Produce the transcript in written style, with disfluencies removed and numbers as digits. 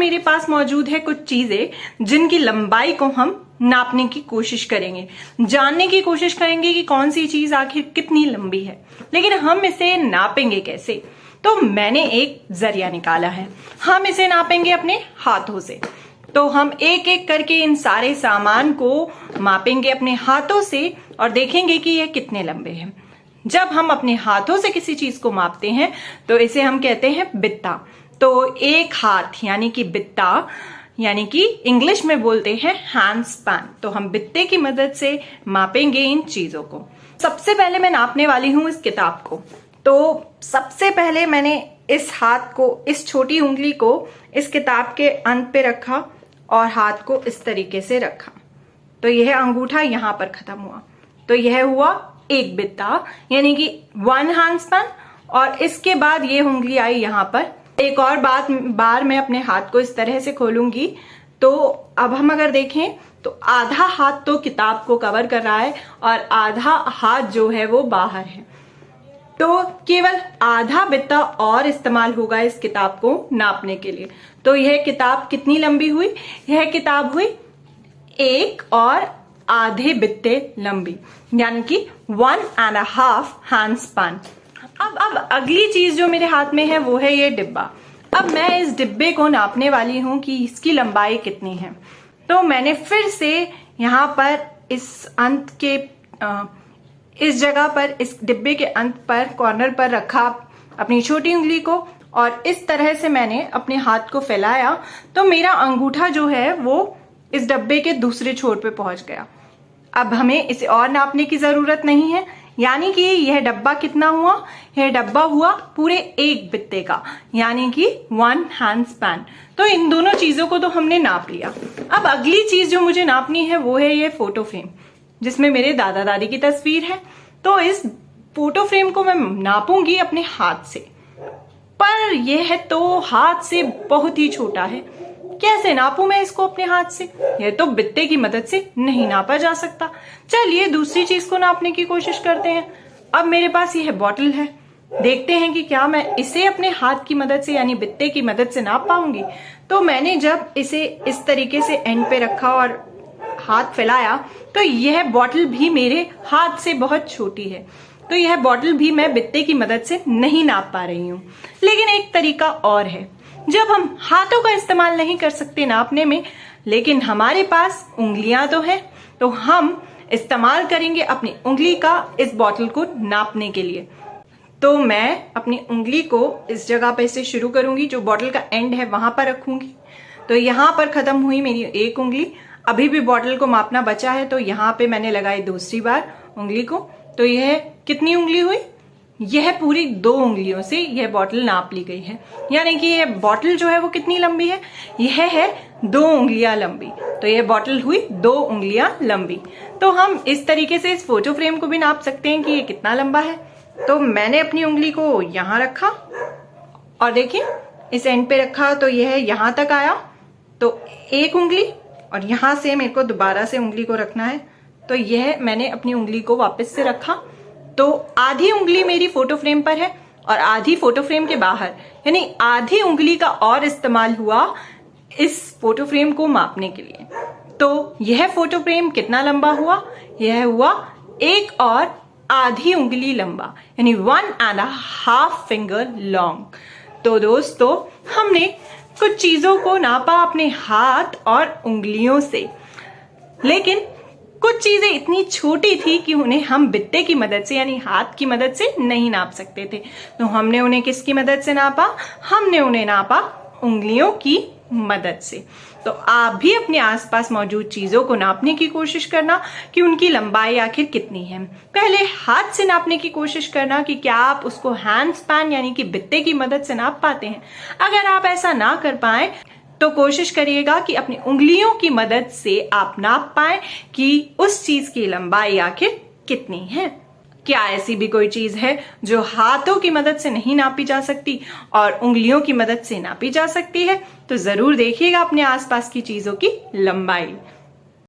मेरे पास मौजूद है कुछ चीजें जिनकी लंबाई को हम नापने की कोशिश करेंगे, जानने की कोशिश करेंगे कि कौन सी चीज आखिर कितनी लंबी है। लेकिन हम इसे नापेंगे कैसे? तो मैंने एक जरिया निकाला है। हम इसे नापेंगे अपने हाथों से। तो हम एक एक करके इन सारे सामान को मापेंगे अपने हाथों से और देखेंगे कि ये कितने लंबे हैं। जब हम अपने हाथों से किसी चीज को मापते हैं तो इसे हम कहते हैं बित्ता। तो एक हाथ यानी कि बित्ता, यानी कि इंग्लिश में बोलते हैं हैंड स्पैन। तो हम बित्ते की मदद से मापेंगे इन चीजों को। सबसे पहले मैं नापने वाली हूं इस किताब को। तो सबसे पहले मैंने इस हाथ को, इस छोटी उंगली को इस किताब के अंत पे रखा और हाथ को इस तरीके से रखा। तो यह अंगूठा यहां पर खत्म हुआ। तो यह हुआ एक बित्ता यानी कि 1 हैंड स्पैन। और इसके बाद ये उंगली आई यहां पर। एक और बार मैं अपने हाथ को इस तरह से खोलूंगी। तो अब हम अगर देखें तो आधा हाथ तो किताब को कवर कर रहा है और आधा हाथ जो है वो बाहर है। तो केवल आधा बित्ता और इस्तेमाल होगा इस किताब को नापने के लिए। तो यह किताब कितनी लंबी हुई? यह किताब हुई 1 और आधे बित्ते लंबी, यानी कि 1.5 हैंड स्पैन। अब अगली चीज जो मेरे हाथ में है वो है ये डिब्बा। अब मैं इस डिब्बे को नापने वाली हूं कि इसकी लंबाई कितनी है। तो मैंने फिर से यहां पर इस अंत के इस जगह पर, इस डिब्बे के अंत पर, कॉर्नर पर रखा अपनी छोटी उंगली को और इस तरह से मैंने अपने हाथ को फैलाया। तो मेरा अंगूठा जो है वो इस डब्बे के दूसरे छोर पे पहुंच गया। अब हमें इसे और नापने की जरूरत नहीं है, यानी कि यह डब्बा कितना हुआ? यह डब्बा हुआ पूरे एक बित्ते का, यानी कि 1 हैंड स्पैन। तो इन दोनों चीजों को तो हमने नाप लिया। अब अगली चीज जो मुझे नापनी है वो है ये फोटो फ्रेम, जिसमें मेरे दादा दादी की तस्वीर है। तो इस फोटो फ्रेम को मैं नापूंगी अपने हाथ से, पर यह तो हाथ से बहुत ही छोटा है। कैसे नापूं मैं इसको अपने हाथ से? यह तो बित्ते की मदद से नहीं नापा जा सकता। चलिए दूसरी चीज को नापने की कोशिश करते हैं। अब मेरे पास यह बॉटल है। देखते हैं कि क्या मैं इसे अपने हाथ की मदद से यानी बित्ते की मदद से नाप पाऊंगी। तो मैंने जब इसे इस तरीके से एंड पे रखा और हाथ फैलाया तो यह बॉटल भी मेरे हाथ से बहुत छोटी है। तो यह बॉटल भी मैं बित्ते की मदद से नहीं नाप पा रही हूँ। लेकिन एक तरीका और है। जब हम हाथों का इस्तेमाल नहीं कर सकते नापने में, लेकिन हमारे पास उंगलियां तो हैं, तो हम इस्तेमाल करेंगे अपनी उंगली का इस बॉटल को नापने के लिए। तो मैं अपनी उंगली को इस जगह पे से शुरू करूंगी, जो बॉटल का एंड है वहां पर रखूंगी। तो यहां पर खत्म हुई मेरी एक उंगली। अभी भी बॉटल को मापना बचा है, तो यहाँ पे मैंने लगाई दूसरी बार उंगली को। तो यह कितनी उंगली हुई? यह पूरी 2 उंगलियों से यह बॉटल नाप ली गई है। यानी कि यह बॉटल जो है वो कितनी लंबी है? यह है 2 उंगलियां लंबी। तो यह बॉटल हुई 2 उंगलियां लंबी। तो हम इस तरीके से इस फोटो फ्रेम को भी नाप सकते हैं कि ये कितना लंबा है। तो मैंने अपनी उंगली को यहां रखा और देखिए इस एंड पे रखा, तो यह यहां तक आया। तो एक उंगली और यहां से मेरे को दोबारा से उंगली को रखना है। तो यह मैंने अपनी उंगली को वापस से रखा। तो आधी उंगली मेरी फोटो फ्रेम पर है और आधी फोटो फ्रेम के बाहर, यानी आधी उंगली का और इस्तेमाल हुआ इस फोटो फ्रेम को मापने के लिए। तो यह फोटो फ्रेम कितना लंबा हुआ? यह हुआ 1 और आधी उंगली लंबा, यानी 1.5 फिंगर लॉन्ग। तो दोस्तों हमने कुछ चीजों को नापा अपने हाथ और उंगलियों से, लेकिन कुछ चीजें इतनी छोटी थी कि उन्हें हम बित्ते की मदद से यानी हाथ की मदद से नहीं नाप सकते थे। तो हमने उन्हें किसकी मदद से नापा? हमने उन्हें नापा उंगलियों की मदद से। तो आप भी अपने आसपास मौजूद चीजों को नापने की कोशिश करना कि उनकी लंबाई आखिर कितनी है। पहले हाथ से नापने की कोशिश करना कि क्या आप उसको हैंड स्पैन यानी कि बित्ते की मदद से नाप पाते हैं। अगर आप ऐसा ना कर पाए तो कोशिश करिएगा कि अपनी उंगलियों की मदद से आप नाप पाए कि उस चीज की लंबाई आखिर कितनी है। क्या ऐसी भी कोई चीज है जो हाथों की मदद से नहीं नापी जा सकती और उंगलियों की मदद से नापी जा सकती है? तो जरूर देखिएगा अपने आसपास की चीजों की लंबाई।